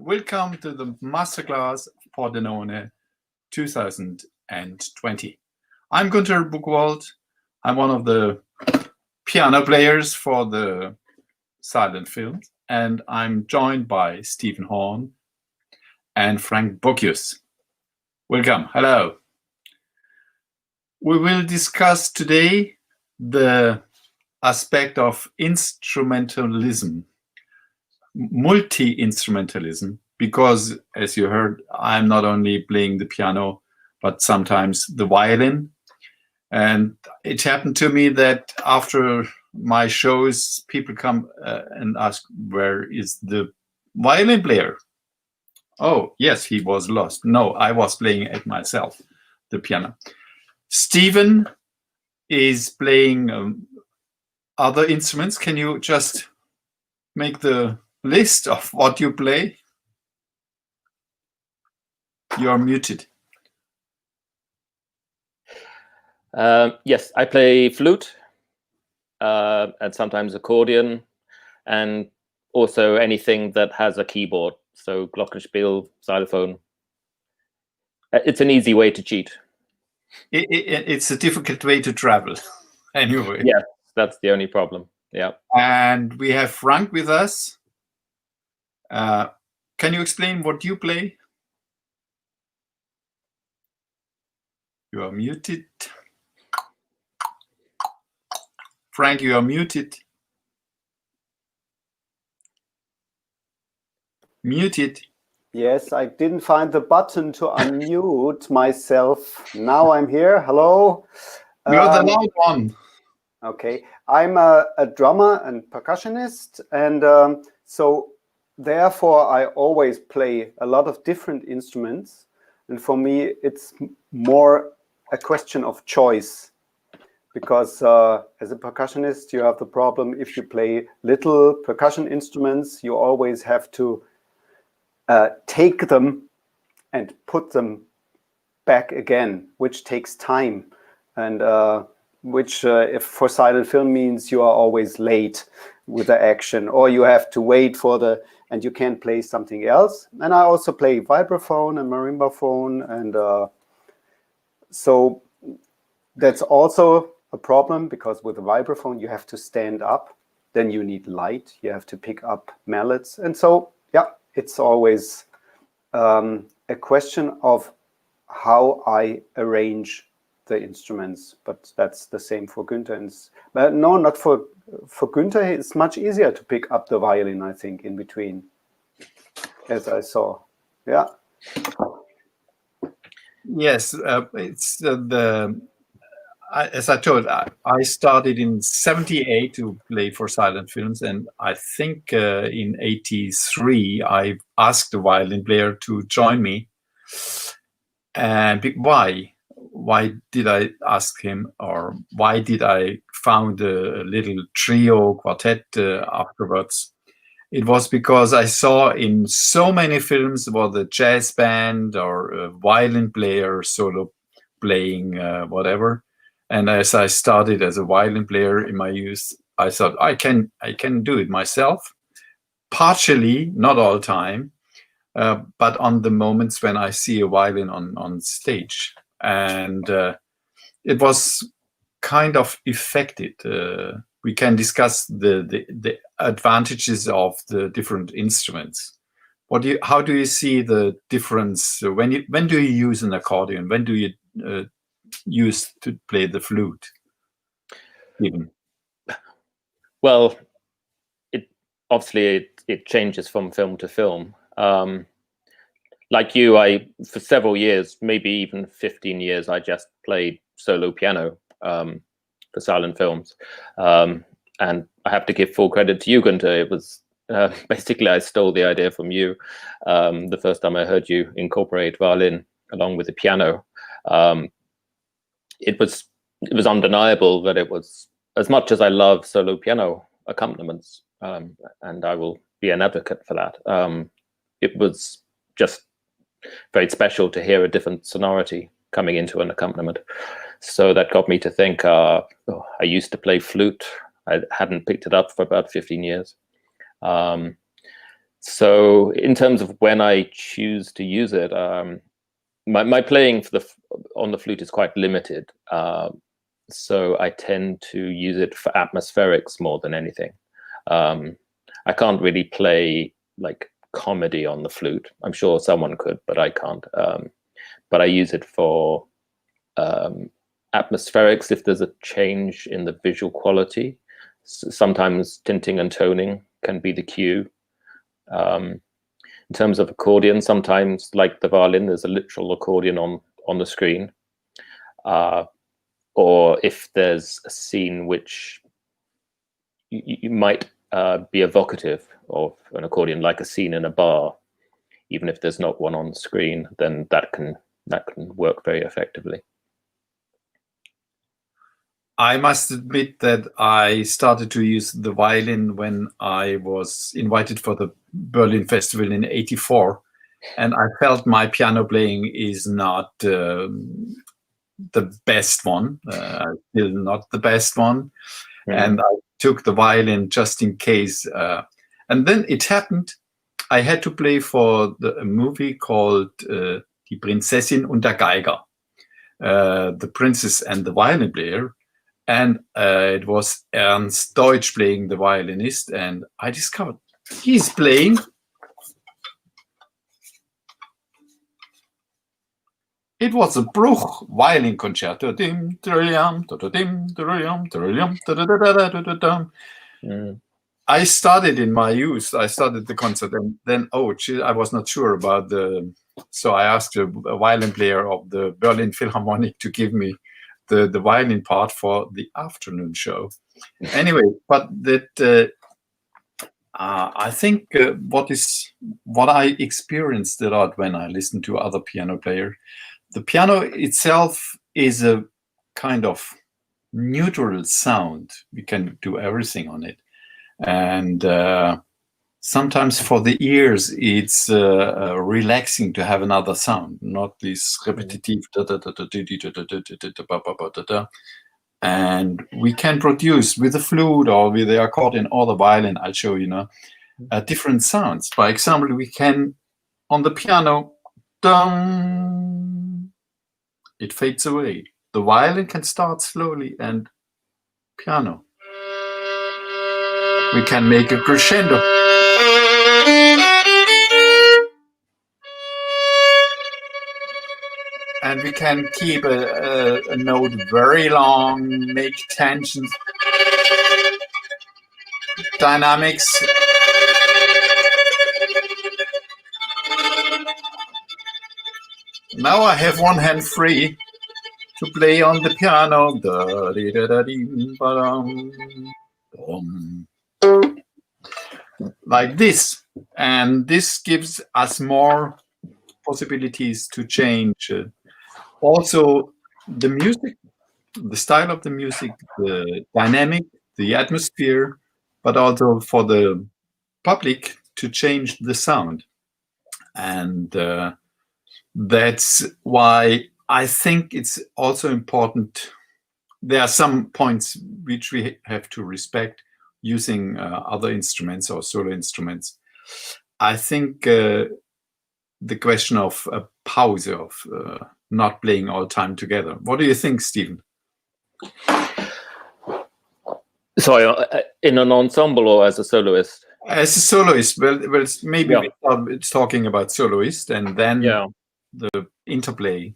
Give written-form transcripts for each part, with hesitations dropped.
Welcome to the Masterclass Pordenone 2020. I'm Günter Buchwald. I'm one of the piano players for the silent films, and I'm joined by Stephen Horne and Frank Bockius. Welcome. Hello. We will discuss today the aspect of instrumentalism, multi-instrumentalism, because as you heard, I'm not only playing the piano, but sometimes the violin. And it happened to me that after my shows, people come and ask, where is the violin player? Oh, yes, he was lost. No, I was playing it myself, the piano. Stephen is playing other instruments. Can you just make the list of what you play? You're muted. Yes, I play flute and sometimes accordion, and also anything that has a keyboard. So glockenspiel, xylophone. It's an easy way to cheat. It's a difficult way to travel, anyway. Yes, that's the only problem. Yeah. And we have Frank with us. Can you explain what you play? You are muted. Frank, you are muted. Muted. Yes, I didn't find the button to unmute myself. Now I'm here. Hello. You're the loud one. Okay. I'm a drummer and percussionist. And so therefore, I always play a lot of different instruments. And for me, it's more a question of choice. Because as a percussionist, you have the problem if you play little percussion instruments, you always have to take them and put them back again, which takes time, and which if for silent film means you are always late with the action, or you have to wait for and you can't play something else. And I also play vibraphone and marimbaphone, and so that's also a problem, because with a vibraphone you have to stand up, then you need light, you have to pick up mallets, and so yeah, it's always a question of how I arrange the instruments. But that's the same for Günter. But no, not for Günter. It's much easier to pick up the violin, I think, in between, as I saw. Yeah. Yes, it's as I told, I started in '78 to play for silent films, and I think in '83 I asked the violin player to join me. And why? Why did I ask him, or why did I found a little trio quartet afterwards? It was because I saw in so many films was a jazz band or a violin player solo playing whatever. And as I started as a violin player in my youth, I thought I can do it myself, partially, not all the time, but on the moments when I see a violin on stage. And it was kind of affected. We can discuss the advantages of the different instruments. How do you see the difference? When do you use an accordion? When do you use to play the flute? Even. Well, obviously it changes from film to film. Like you, for several years, maybe even 15 years, I just played solo piano for silent films. And I have to give full credit to you, Günter. It was basically I stole the idea from you the first time I heard you incorporate violin along with the piano. It was undeniable that it was, as much as I love solo piano accompaniments, and I will be an advocate for that, it was just very special to hear a different sonority coming into an accompaniment. So that got me to think, I used to play flute. I hadn't picked it up for about 15 years. So in terms of when I choose to use it, my playing on the flute is quite limited. So I tend to use it for atmospherics more than anything. I can't really play like comedy on the flute. I'm sure someone could, but I can't. But I use it for atmospherics if there's a change in the visual quality. Sometimes tinting and toning can be the cue. In terms of accordion, sometimes like the violin, there's a literal accordion on the screen. Or if there's a scene which you might be evocative of an accordion, like a scene in a bar, even if there's not one on the screen, then that can work very effectively. I must admit that I started to use the violin when I was invited for the Berlin Festival in '84, and I felt my piano playing is not the best one, still not the best one. And I took the violin just in case. And then it happened, I had to play for a movie called Die Prinzessin und der Geiger, The Princess and the Violin Player. And it was Ernst Deutsch playing the violinist. And I discovered he's playing it was a Bruch violin concerto. I started in my youth. I started the concert, and then I was not sure about so I asked a violin player of the Berlin Philharmonic to give me the violin part for the afternoon show. Anyway, but that I think what I experienced a lot when I listened to other piano players. The piano itself is a kind of neutral sound. We can do everything on it. And sometimes for the ears, it's relaxing to have another sound, not this repetitive. And we can produce with the flute or with the accordion or the violin, I'll show you different sounds. By example, we can, on the piano, it fades away. The violin can start slowly, and piano, we can make a crescendo. And we can keep a note very long, make tensions, dynamics. Now I have one hand free to play on the piano. Like this. And this gives us more possibilities to change. Also, the music, the style of the music, the dynamic, the atmosphere, but also for the public to change the sound. And that's why I think it's also important. There are some points which we have to respect using other instruments or solo instruments. I think the question of a pause, of not playing all time together. What do you think, Stephen? Sorry, in an ensemble or as a soloist? As a soloist, well maybe we start talking about soloist and then the interplay.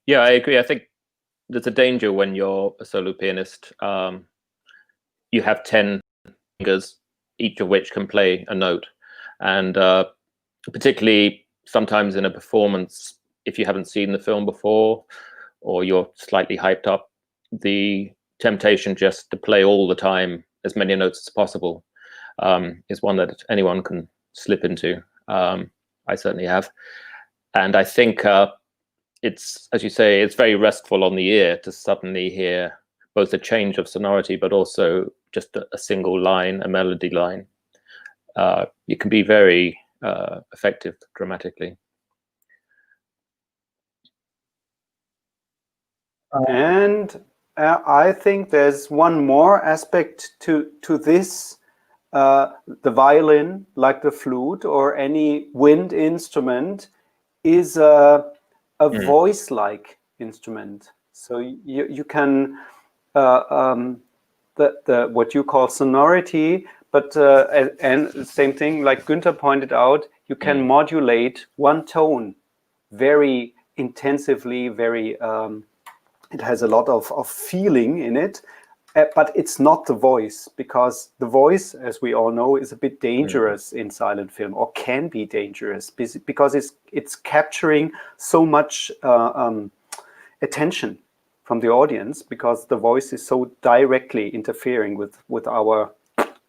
Yeah, I agree. I think there's a danger when you're a solo pianist. You have 10 fingers, each of which can play a note. And particularly sometimes in a performance, if you haven't seen the film before or you're slightly hyped up, the temptation just to play all the time as many notes as possible is one that anyone can slip into. I certainly have. And I think it's, as you say, it's very restful on the ear to suddenly hear both a change of sonority, but also just a single line, a melody line. It can be very effective dramatically. And I think there's one more aspect to this. the violin, like the flute or any wind instrument, is a voice-like instrument. So you can the what you call sonority, but and same thing like Günter pointed out, you can modulate one tone very intensively, very it has a lot of feeling in it, but it's not the voice, because the voice, as we all know, is a bit dangerous in silent film, or can be dangerous, because it's capturing so much attention from the audience, because the voice is so directly interfering with our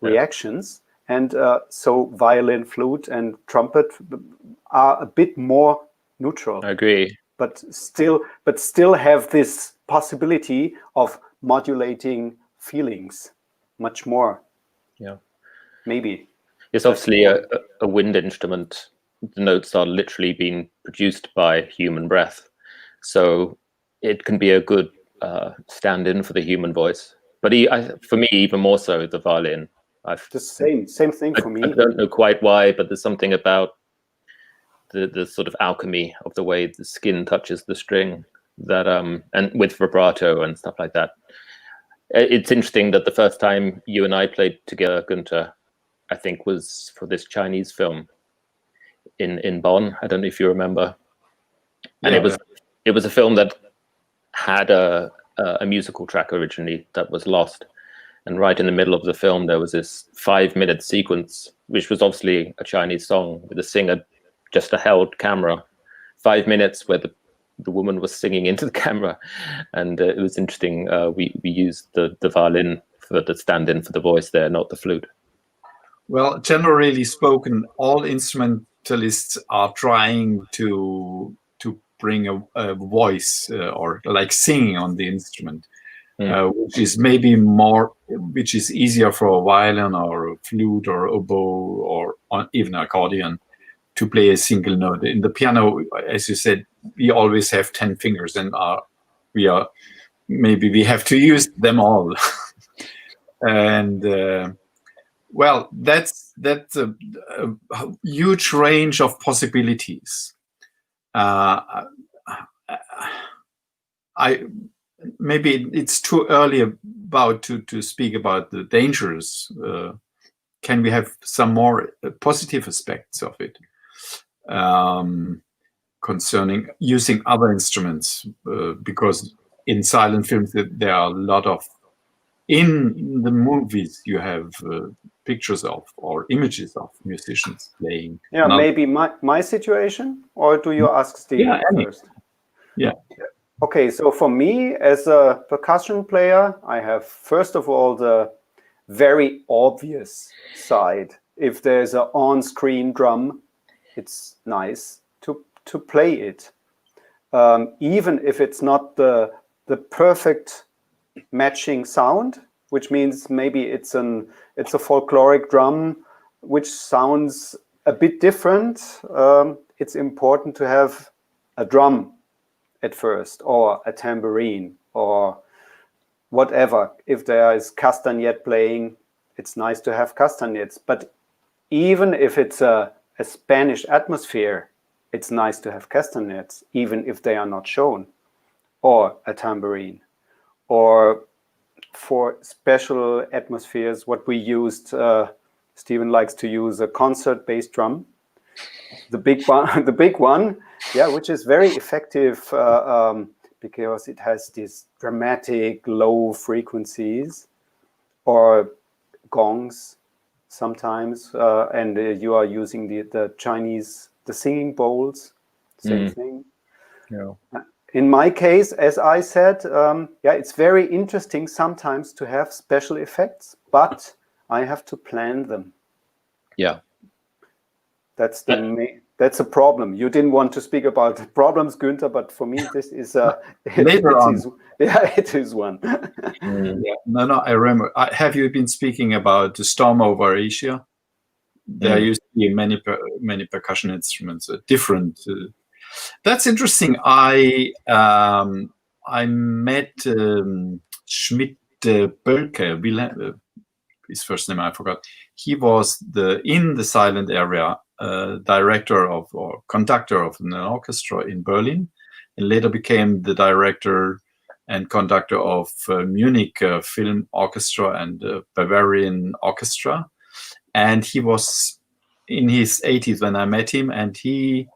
reactions. And so violin, flute, and trumpet are a bit more neutral. I agree. But still have this possibility of modulating feelings much more. Yeah. Maybe. It's obviously a wind instrument. The notes are literally being produced by human breath. So it can be a good stand-in for the human voice. But for me, even more so, the violin. The same thing for me. I don't know quite why, but there's something about the sort of alchemy of the way the skin touches the string that and with vibrato and stuff like that. It's interesting that the first time you and I played together, Günter, I think was for this Chinese film in Bonn. I don't know if you remember. And it was a film that had a musical track originally that was lost. And right in the middle of the film, there was this 5-minute sequence, which was obviously a Chinese song with a singer, just a held camera, 5 minutes where the woman was singing into the camera. And it was interesting. We used the violin for the stand-in for the voice there, not the flute. Well, generally spoken, all instrumentalists are trying to bring a voice or like singing on the instrument. Which is maybe which is easier for a violin or a flute or oboe or even accordion to play a single note. In the piano, as you said, we always have 10 fingers, and maybe we have to use them all. And well, that's a huge range of possibilities. Maybe it's too early to speak about the dangers. Can we have some more positive aspects of it concerning using other instruments? Because in silent films, there are a lot of, in the movies, you have pictures of or images of musicians playing. Yeah, maybe my situation, or do you ask Steven first? Yeah. Okay, so for me, as a percussion player, I have, first of all, the very obvious side. If there's an on-screen drum, it's nice to play it. Even if it's not the perfect matching sound, which means maybe it's a folkloric drum, which sounds a bit different. It's important to have a drum at first, or a tambourine, or whatever. If there is castanet playing, it's nice to have castanets. But even if it's a Spanish atmosphere, it's nice to have castanets, even if they are not shown, or a tambourine. Or for special atmospheres, what we used, Steven likes to use a concert bass drum. The big one, yeah, which is very effective because it has these dramatic low frequencies, or gongs sometimes, and you are using the Chinese, the singing bowls, same thing. Yeah. In my case, as I said, it's very interesting sometimes to have special effects, but I have to plan them. Yeah. That's a problem. You didn't want to speak about problems, Günter, but for me, this is later on. It is one. Yeah. No, I remember. Have you been speaking about the Storm over Asia? There used to be many percussion instruments, different. That's interesting. I met Schmidt Bölke, his first name I forgot. He was in the silent area director of or conductor of an orchestra in Berlin, and later became the director and conductor of Munich Film Orchestra and Bavarian Orchestra. And he was in his 80s when I met him, and he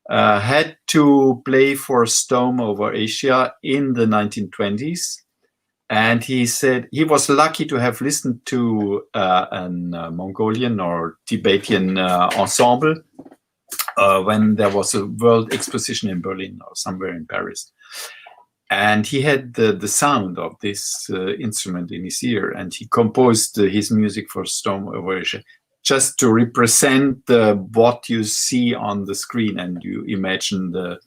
had to play for Stone over Asia in the 1920s. And he said he was lucky to have listened to a Mongolian or Tibetan ensemble when there was a world exposition in Berlin or somewhere in Paris. And he had the sound of this instrument in his ear, and he composed his music for Storm over Asia, just to represent what you see on the screen, and you imagine the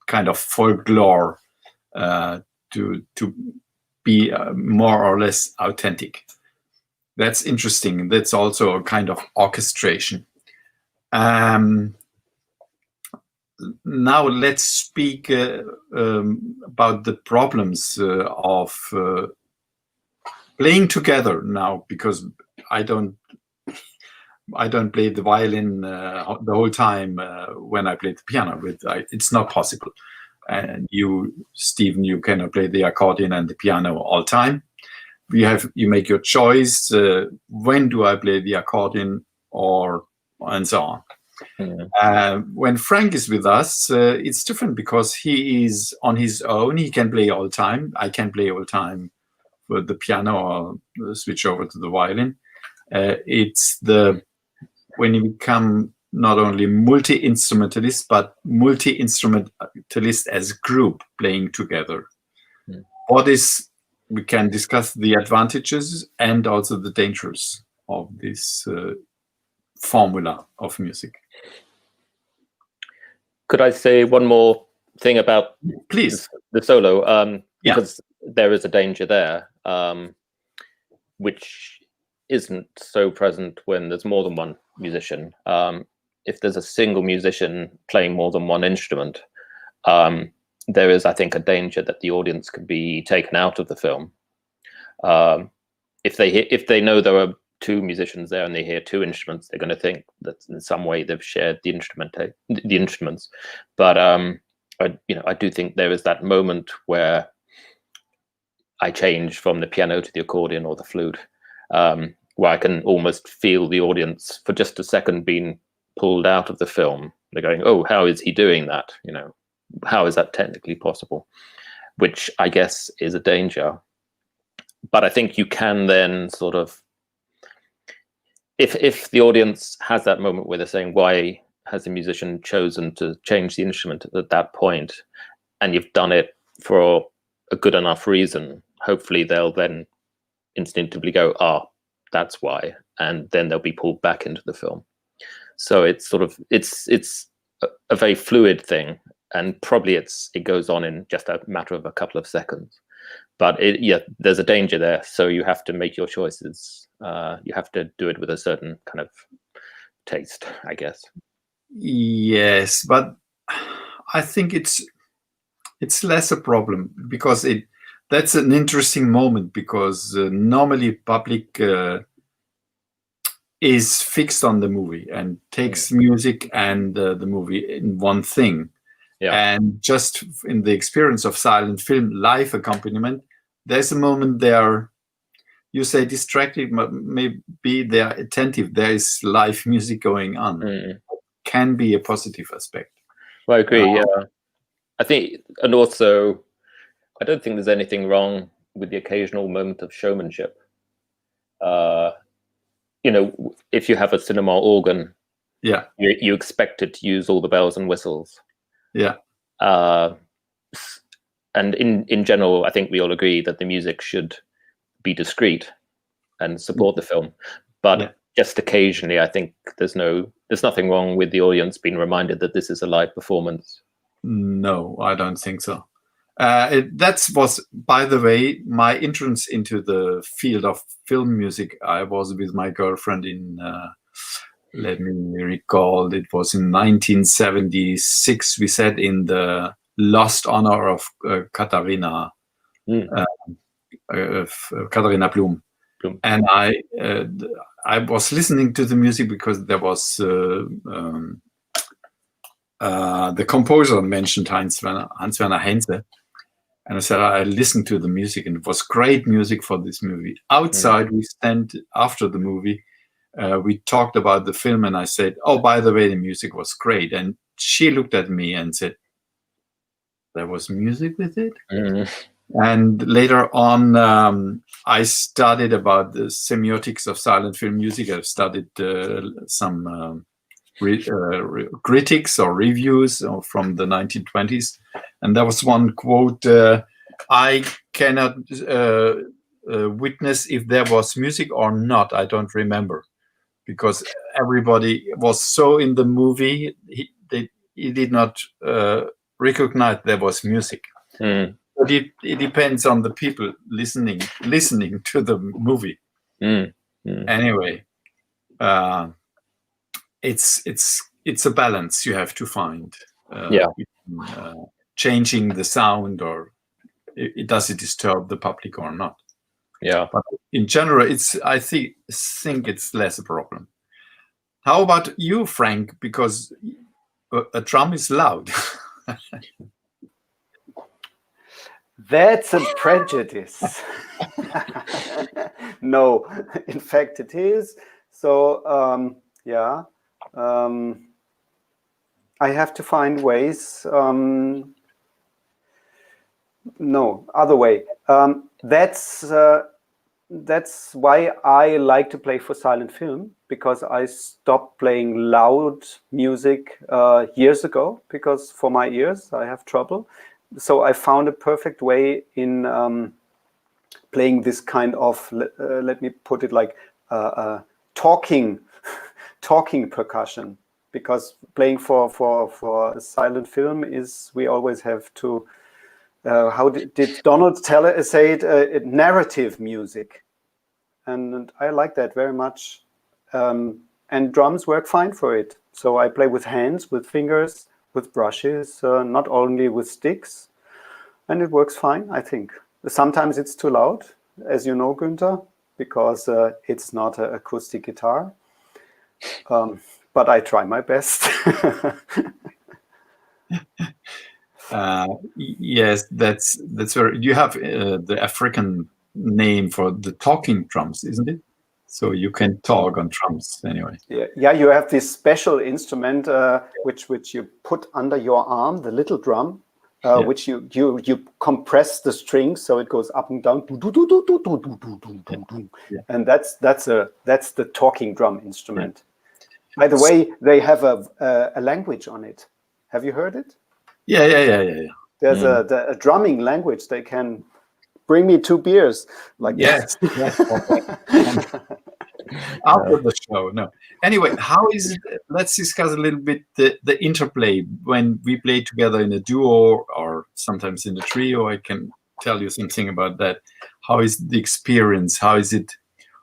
kind of folklore to be more or less authentic. That's interesting. That's also a kind of orchestration. Now let's speak about the problems of playing together now, because I don't play the violin the whole time when I play the piano. It's not possible. And you, Stephen, you cannot play the accordion and the piano all the time. You make your choice. When do I play the accordion, and so on. When Frank is with us, it's different because he is on his own. He can play all the time. I can play all the time with the piano or switch over to the violin. It's when you become not only multi-instrumentalist, but multi-instrumentalist as a group playing together. We can discuss the advantages and also the dangers of this formula of music. Could I say one more thing about please the solo? Because there is a danger there, which isn't so present when there's more than one musician. If there's a single musician playing more than one instrument, there is, I think, a danger that the audience could be taken out of the film. If they know there are two musicians there and they hear two instruments, they're going to think that in some way they've shared the instruments. But I do think there is that moment where I change from the piano to the accordion or the flute, where I can almost feel the audience for just a second being pulled out of the film. They're going, "Oh, how is he doing that? How is that technically possible?" Which I guess is a danger. But I think you can then sort of, if the audience has that moment where they're saying, "Why has the musician chosen to change the instrument at that point?" and you've done it for a good enough reason, hopefully they'll then instinctively go, that's why, and then they'll be pulled back into the film. So it's sort of it's a very fluid thing, and probably it goes on in just a matter of a couple of seconds. But there's a danger there, so you have to make your choices. You have to do it with a certain kind of taste, I guess. Yes, but I think it's less a problem, because that's an interesting moment, because normally public is fixed on the movie and takes music and the movie in one thing. And just in the experience of silent film, live accompaniment, there's a moment there, you say distracted, but maybe they're attentive. There is live music going on. Can be a positive aspect. Well, I agree, I think, and also, I don't think there's anything wrong with the occasional moment of showmanship. If you have a cinema organ, you expect it to use all the bells and whistles. And in general, I think we all agree that the music should be discreet and support the film. But just occasionally, I think there's nothing wrong with the audience being reminded that this is a live performance. No, I don't think so. That was, by the way, my entrance into the field of film music. I was with my girlfriend in, let me recall, it was in 1976. We sat in the Lost Honor of Katharina Blum. And I was listening to the music because there was the composer mentioned Hans-Werner Henze. And I said, I listened to the music, and it was great music for this movie. Outside, we stand after the movie. We talked about the film, and I said, oh, by the way, the music was great. And she looked at me and said, there was music with it? And later on, I studied about the semiotics of silent film music. I've studied some critics or reviews from the 1920s. And there was one quote, I cannot witness if there was music or not. I don't remember, because everybody was so in the movie, he did not recognize there was music. But it depends on the people listening to the movie. Anyway, it's a balance you have to find. Between, changing the sound, or does it disturb the public or not? Yeah. But in general, I think it's less a problem. How about you, Frank? Because a drum is loud. That's a prejudice. No, in fact it is. So I have to find ways. No, other way. That's why I like to play for silent film, because I stopped playing loud music years ago, because for my ears I have trouble. So I found a perfect way in playing this kind of, let me put it like talking percussion, because playing for a silent film is, we always have to, how did Donald say it, narrative music. And I like that very much. And drums work fine for it. So I play with hands, with fingers, with brushes, not only with sticks. And it works fine, I think. Sometimes it's too loud, as you know, Günter, because it's not an acoustic guitar. But I try my best. Yes, that's where you have the African name for the talking drums, isn't it? So you can talk on drums anyway. Yeah. You have this special instrument which you put under your arm, the little drum, which you compress the strings so it goes up and down. And that's the talking drum instrument. By the way, they have a language on it. Have you heard it? Yeah. There's a drumming language. They can bring me 2 beers like yes. After the show. No. Anyway, how is it? Let's discuss a little bit the interplay when we play together in a duo or sometimes in a trio. I can tell you something about that. How is the experience? How is it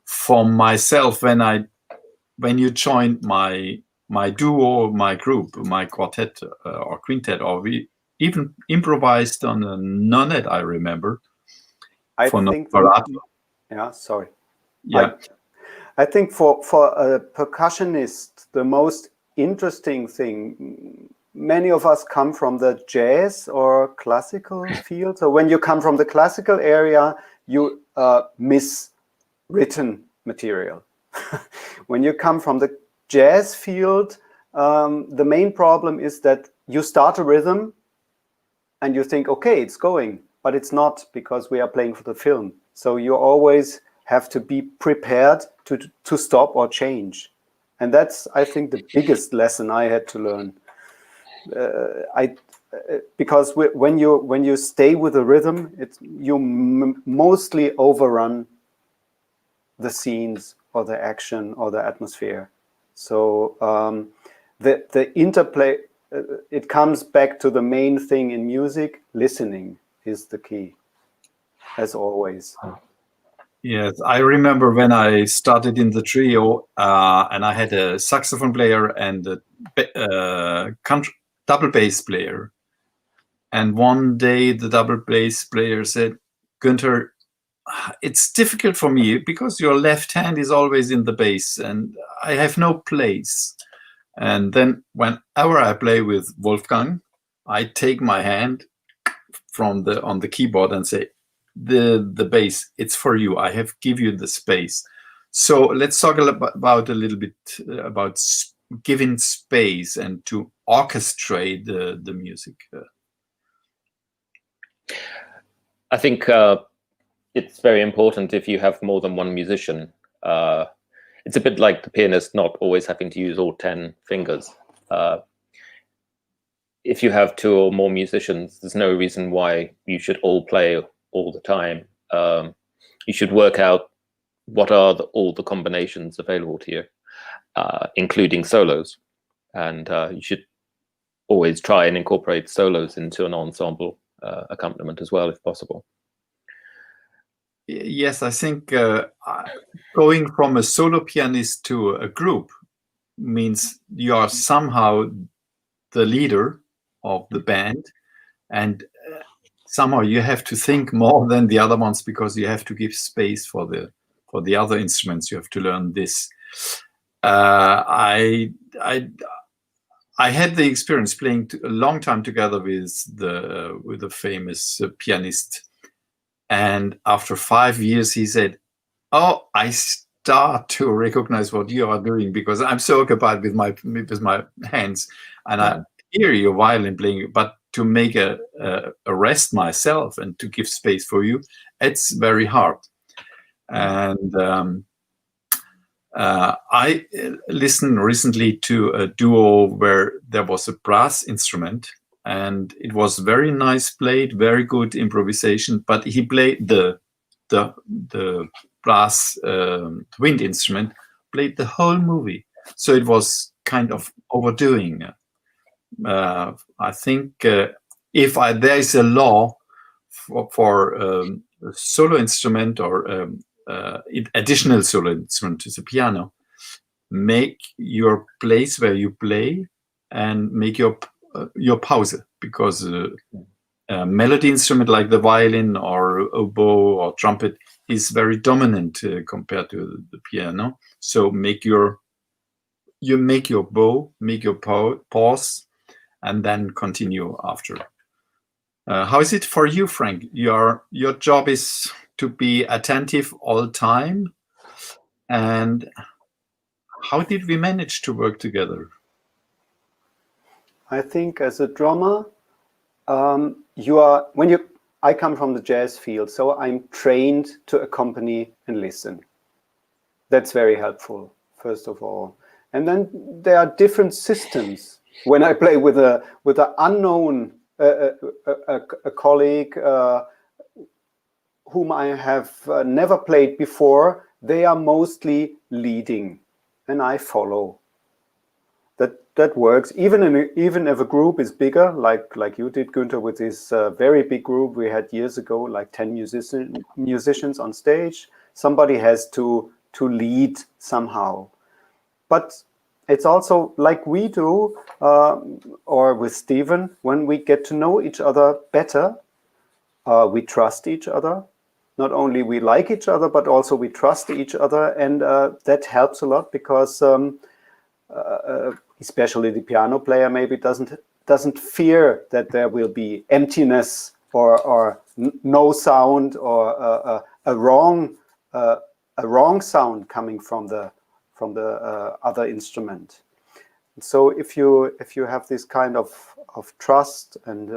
for myself when you join my duo, my group, my quartet or quintet, or we even improvised on a nonette, I remember. I think sorry. Yeah. I think for a percussionist, the most interesting thing, many of us come from the jazz or classical field. So when you come from the classical area, you miss written material. When you come from the jazz field, the main problem is that you start a rhythm and you think, okay, it's going, but it's not, because we are playing for the film. So you always have to be prepared to stop or change. And that's, I think, the biggest lesson I had to learn. Because when you stay with the rhythm, you mostly overrun the scenes or the action or the atmosphere. So the interplay, it comes back to the main thing in music. Listening is the key, as always. Yes, I remember when I started in the trio, and I had a saxophone player and a double bass player. And one day the double bass player said, Günter, it's difficult for me because your left hand is always in the bass and I have no place. And then whenever I play with Wolfgang, I take my hand from on the keyboard and say, the bass, it's for you. I have give you the space. So let's talk about a little bit about giving space and to orchestrate the music. I think it's very important if you have more than one musician. It's a bit like the pianist not always having to use all 10 fingers. If you have 2 or more musicians, there's no reason why you should all play all the time. You should work out what are all the combinations available to you, including solos. And you should always try and incorporate solos into an ensemble accompaniment as well, if possible. Yes, I think going from a solo pianist to a group means you are somehow the leader of the band, and somehow you have to think more than the other ones because you have to give space for the other instruments. You have to learn this. I had the experience playing a long time together with the famous pianist. And after 5 years, he said, "Oh, I start to recognize what you are doing because I'm so occupied with my hands, and I hear your violin playing. But to make a rest myself and to give space for you, it's very hard." And I listened recently to a duo where there was a brass instrument. And it was very nice played, very good improvisation. But he played the brass wind instrument, played the whole movie. So it was kind of overdoing. I think if there is a law for a solo instrument or additional solo instrument to the piano, make your place where you play and make your pause, because a melody instrument like the violin or oboe or trumpet is very dominant compared to the piano. So make your bow, make your pause, and then continue after. How is it for you, Frank? Your job is to be attentive all time, and how did we manage to work together? I think as a drummer, I come from the jazz field, so I'm trained to accompany and listen. That's very helpful, first of all. And then there are different systems. When I play with an unknown a colleague whom I have never played before, they are mostly leading, and I follow. That works. Even if a group is bigger, like you did, Günter, with this very big group we had years ago, like 10 musicians on stage, somebody has to lead somehow. But it's also like we do, or with Stephen, when we get to know each other better, we trust each other. Not only we like each other, but also we trust each other, and that helps a lot because especially the piano player maybe doesn't fear that there will be emptiness or no sound or a wrong sound coming from the other instrument. So if you have this kind of trust and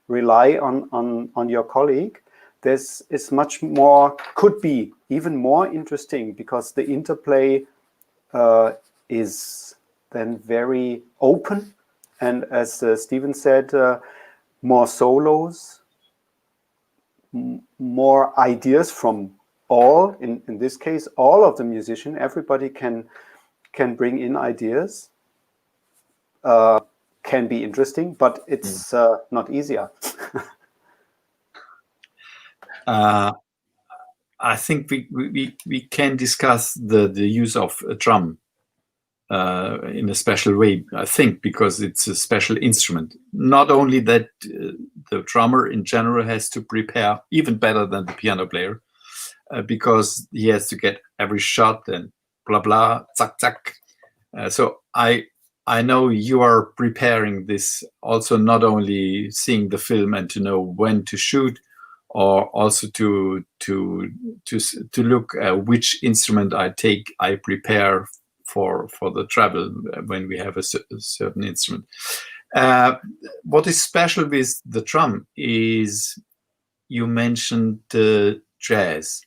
rely on your colleague, this is much more, could be even more interesting, because the interplay is then very open, and as Stephen said, more solos, more ideas from all, in this case, all of the musicians. Everybody can bring in ideas. Can be interesting, but it's not easier. I think we can discuss the use of a drum in a special way, I think, because it's a special instrument. Not only that the drummer in general has to prepare even better than the piano player, because he has to get every shot and blah blah, zack zack. So I know you are preparing this also, not only seeing the film and to know when to shoot, or also to look which instrument I prepare for the travel when we have a certain instrument. What is special with the drum is you mentioned jazz,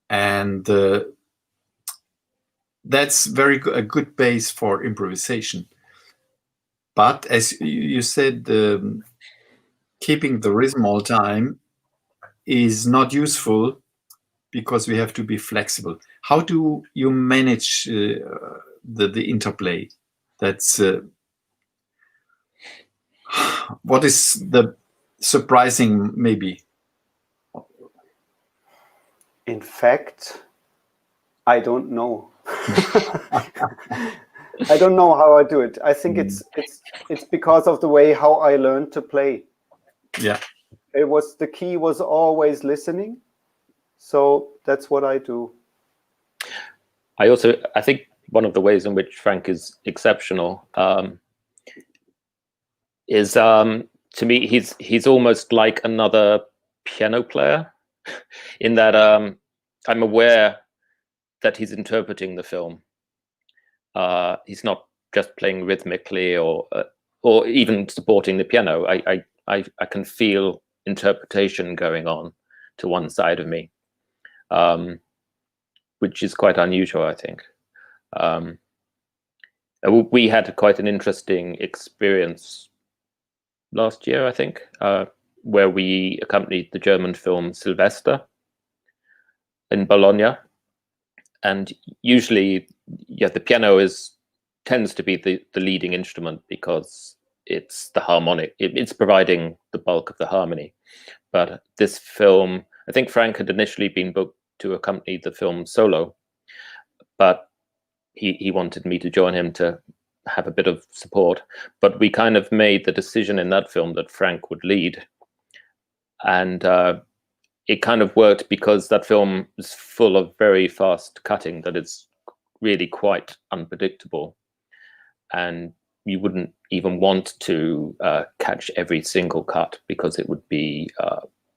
and that's a good base for improvisation. But as you said, keeping the rhythm all time is not useful because we have to be flexible. How do you manage the interplay? That's what is the surprising, maybe? In fact, I don't know. I don't know how I do it. I think it's because of the way how I learned to play. Yeah. The key was always listening. So that's what I do. I think one of the ways in which Frank is exceptional is, to me, he's almost like another piano player, in that I'm aware that he's interpreting the film. He's not just playing rhythmically or even supporting the piano. I can feel interpretation going on to one side of me, which is quite unusual, I think. We had quite an interesting experience last year, I think, where we accompanied the German film Sylvester in Bologna. And usually, the piano tends to be the leading instrument because it's the harmonic. It's providing the bulk of the harmony. But this film, I think Frank had initially been booked to accompany the film solo, but he wanted me to join him to have a bit of support. But we kind of made the decision in that film that Frank would lead. And it kind of worked because that film is full of very fast cutting that is really quite unpredictable. And you wouldn't even want to catch every single cut because it would be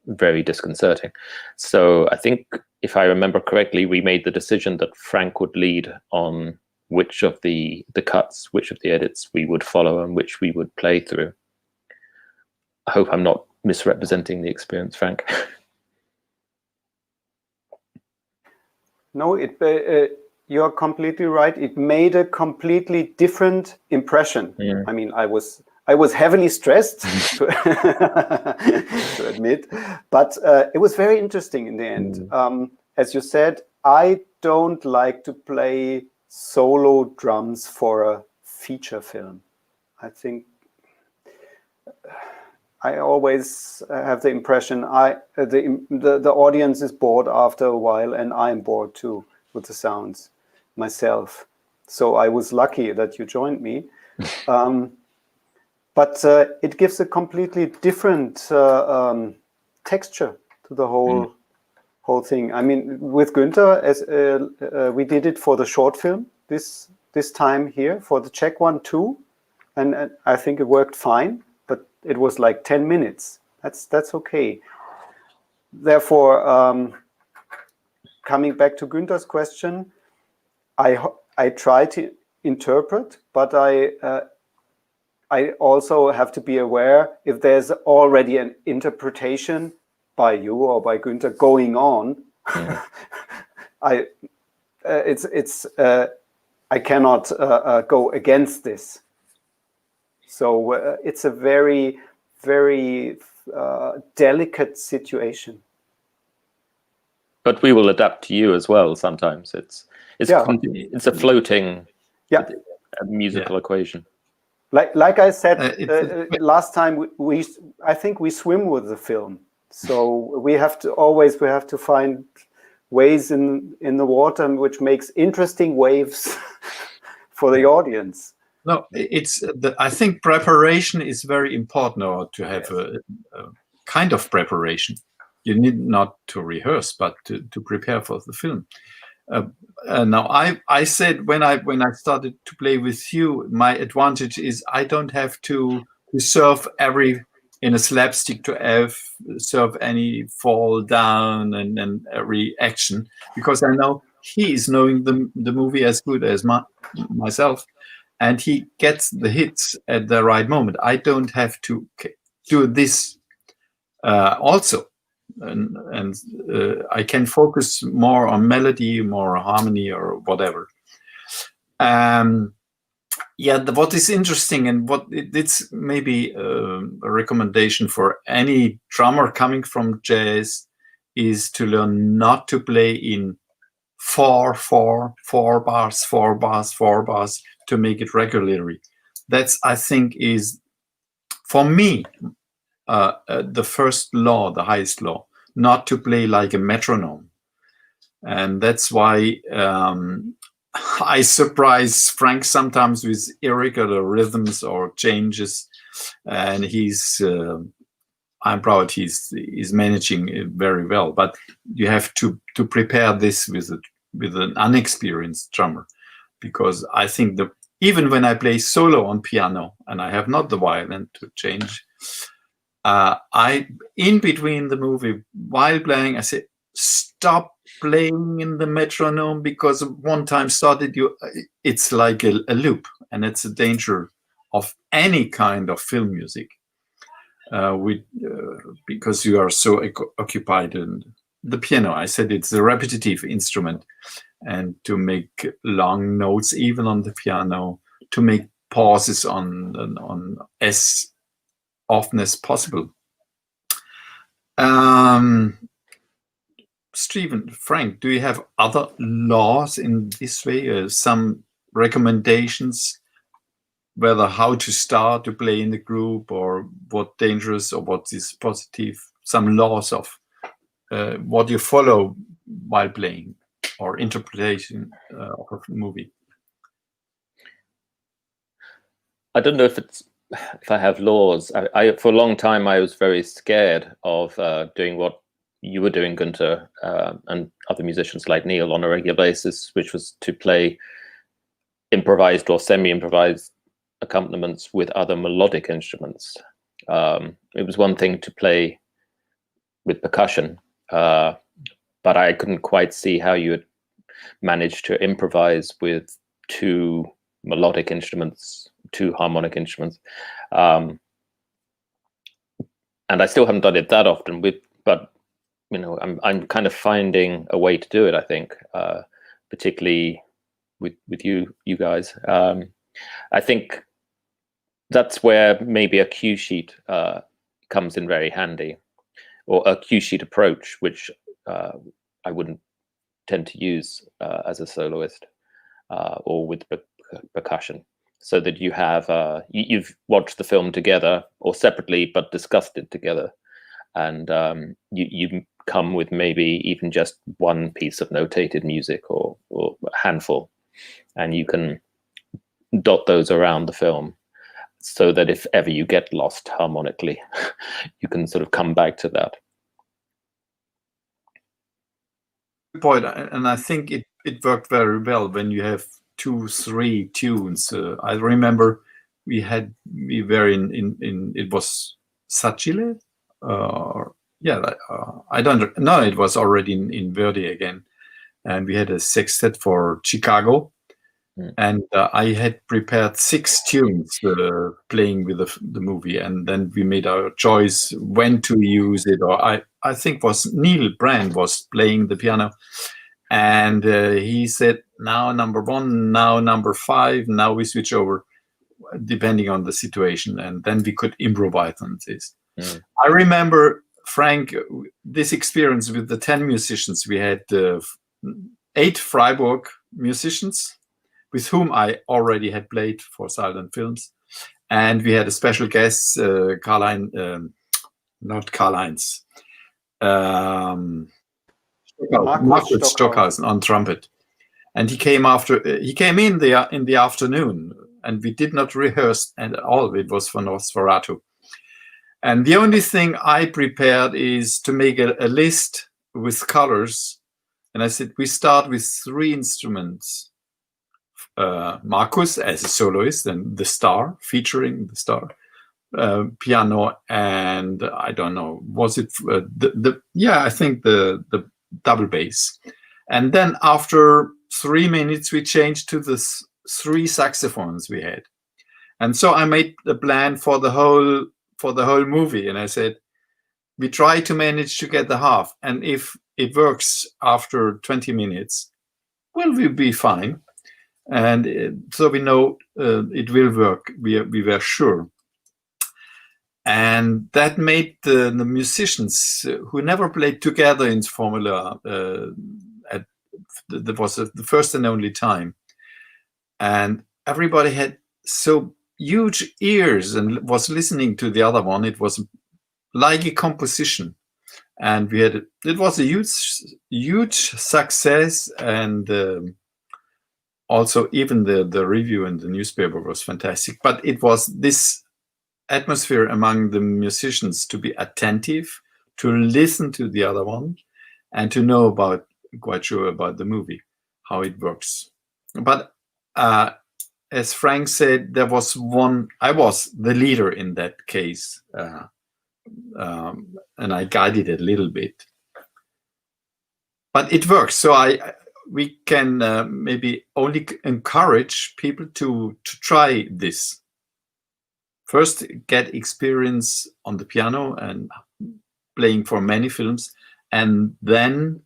very disconcerting. So I think, if I remember correctly, we made the decision that Frank would lead on which of the cuts, which of the edits we would follow and which we would play through. I hope I'm not misrepresenting the experience, Frank. No, you're completely right. It made a completely different impression. Yeah. I mean, I was heavily stressed to admit, but it was very interesting in the end. As you said, I don't like to play solo drums for a feature film. I think I always have the impression the audience is bored after a while, and I'm bored too with the sounds myself. So I was lucky that you joined me. But it gives a completely different texture to the whole thing. I mean, with Günter, as we did it for the short film this time here, for the Czech one too, and I think it worked fine. But it was like 10 minutes. That's okay. Therefore, coming back to Günter's question, I try to interpret, but I also have to be aware if there's already an interpretation by you or by Günter going on. Yeah. I cannot go against this. So it's a very, very delicate situation. But we will adapt to you as well. Sometimes it's a floating musical equation. Like I said last time, I think we swim with the film. So we have to find ways in the water which makes interesting waves for the audience. No, I think preparation is very important, or to have a kind of preparation. You need not to rehearse, but to prepare for the film. Now, I said when I started to play with you, my advantage is I don't have to serve every in a slapstick to serve any fall down and every action, because I know he is knowing the movie as good as myself, and he gets the hits at the right moment. I don't have to do this also. And I can focus more on melody, more harmony, or whatever. What is interesting, and it's maybe a recommendation for any drummer coming from jazz, is to learn not to play in 4/4 bars, 4 bars, 4 bars, to make it regularly. That's, I think, is for me the first law, the highest law, not to play like a metronome. And that's why I surprise Frank sometimes with irregular rhythms or changes, and I'm proud he's managing it very well. But you have to prepare this with an unexperienced drummer, because I think even when I play solo on piano and I have not the violin to change, I in between the movie while playing, I say, stop playing in the metronome, because one time started, it's like a loop, and it's a danger of any kind of film music, because you are so occupied in the piano. I said it's a repetitive instrument, and to make long notes even on the piano, to make pauses on as often as possible. Stephen, Frank, do you have other laws in this way? Some recommendations, whether how to start to play in the group, or what dangerous or what is positive? Some laws of what you follow while playing, or interpretation of a movie. I don't know if I have laws. I for a long time I was very scared of doing what you were doing, Günter, and other musicians like Neil, on a regular basis, which was to play improvised or semi-improvised accompaniments with other melodic instruments. It was one thing to play with percussion, but I couldn't quite see how you would manage to improvise with 2 melodic instruments, 2 harmonic instruments. And I still haven't done it that often, but you know, I'm kind of finding a way to do it, I think, particularly with you guys. I think that's where maybe a cue sheet comes in very handy, or a cue sheet approach, which I wouldn't tend to use as a soloist, or with percussion, so that you have you've watched the film together or separately, but discussed it together, and you come with maybe even just one piece of notated music, or a handful, and you can dot those around the film, so that if ever you get lost harmonically, you can sort of come back to that. Good point, and I think it worked very well when you have 2, 3 tunes. I remember we were in it was Sacile, I don't know, it was already in Verdi again, and we had a sextet for Chicago, and I had prepared 6 tunes playing with the movie, and then we made our choice when to use it. Or I think was Neil Brand was playing the piano, and he said, now number 1, now number 5, now we switch over, depending on the situation, and then we could improvise on this. I remember, Frank, this experience with the 10 musicians. We had 8 Freiburg musicians with whom I already had played for silent films, and we had a special guest, Markus Stockhausen on trumpet, and he came in the afternoon, and we did not rehearse at all. It was for Nosferatu. And the only thing I prepared is to make a list with colors. And I said, we start with 3 instruments. Marcus as a soloist and the star, featuring the star. Piano, and I don't know, was it I think the double bass. And then after 3 minutes, we changed to the 3 saxophones we had. And so I made the plan for the whole movie. And I said, we try to manage to get the half. And if it works after 20 minutes, well, we'll be fine. And so we know it will work. We were sure. And that made the musicians who never played together in Formula, that was the first and only time. And everybody had so huge ears and was listening to the other one. It was like a composition. And it was a huge success. And also even the review in the newspaper was fantastic. But it was this atmosphere among the musicians to be attentive, to listen to the other one, and to know quite sure about the movie, how it works. But as Frank said, there was I was the leader in that case, and I guided it a little bit. But it works. So we can maybe only encourage people to try this. First, get experience on the piano and playing for many films, and then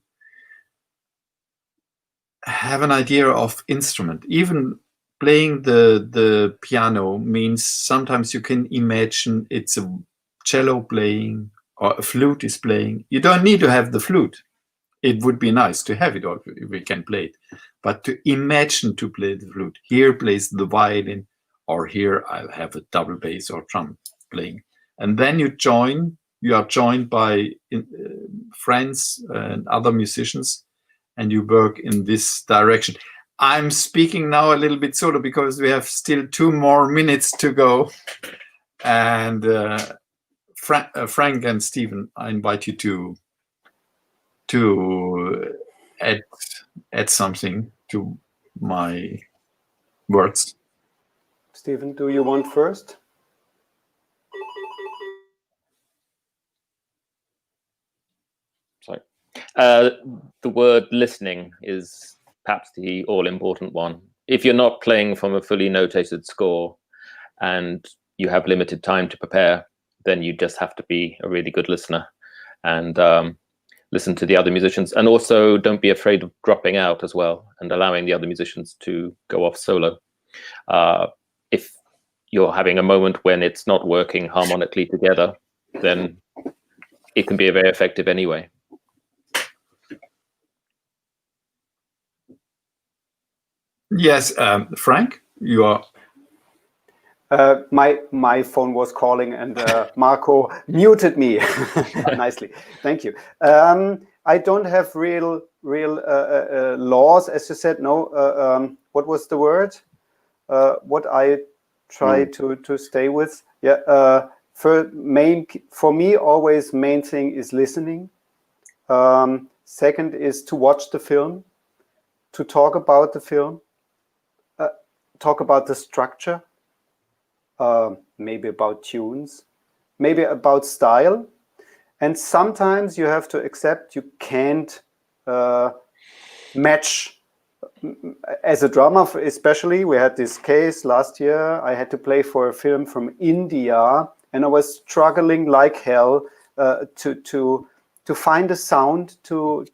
have an idea of instrument. Even playing the piano means sometimes you can imagine it's a cello playing or a flute is playing. You don't need to have the flute. It would be nice to have it, or we can play it. But to imagine to play the flute, here plays the violin, or here I'll have a double bass or drum playing. And then you are joined by friends and other musicians, and you work in this direction. I'm speaking now a little bit solo because we have still 2 more minutes to go. And Frank and Stephen, I invite you to add something to my words. Stephen, do you want first? Sorry. The word listening is perhaps the all-important one. If you're not playing from a fully notated score and you have limited time to prepare, then you just have to be a really good listener and listen to the other musicians. And also don't be afraid of dropping out as well and allowing the other musicians to go off solo. If you're having a moment when it's not working harmonically together, then it can be very effective anyway. Yes, Frank, you are. My phone was calling and Marco muted me nicely. Thank you. I don't have real laws, as you said. No. What was the word? What I try to stay with. Yeah. For me, always main thing is listening. Second is to watch the film, to talk about the film, talk about the structure. Maybe about tunes, maybe about style. And sometimes you have to accept you can't match. As a drummer, especially, we had this case last year. I had to play for a film from India, and I was struggling like hell to find a sound to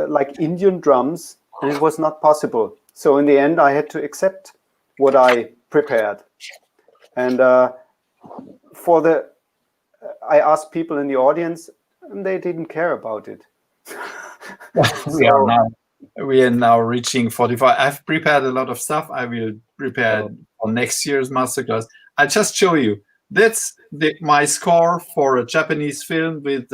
like Indian drums, and it was not possible. So in the end, I had to accept what I prepared. And I asked people in the audience, and they didn't care about it. We are now reaching 45. I've prepared a lot of stuff. I will prepare for next year's masterclass. I'll just show you. That's my score for a Japanese film with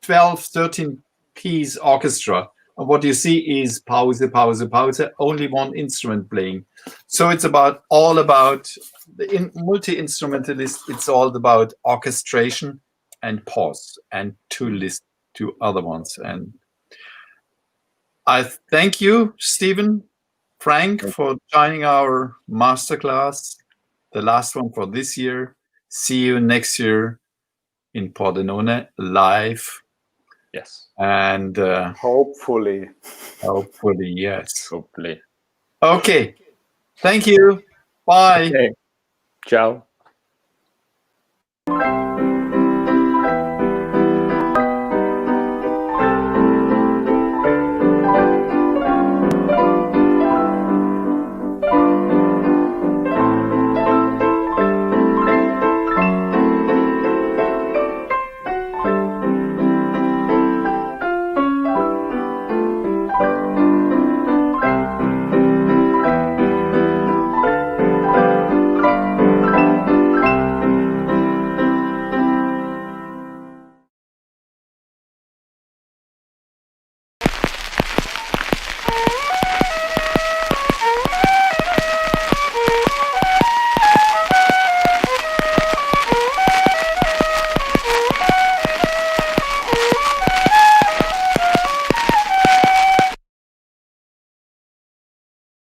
12, 13 piece orchestra what you see is pause, pause, pause, only one instrument playing. So it's all about the multi-instrumentalist. It's all about orchestration and pause and to listen to other ones. And I thank you, Stephen, Frank, for joining our masterclass, the last one for this year. See you next year in Pordenone live. Yes. And hopefully, yes. Hopefully. Okay. Thank you. Bye. Okay. Ciao.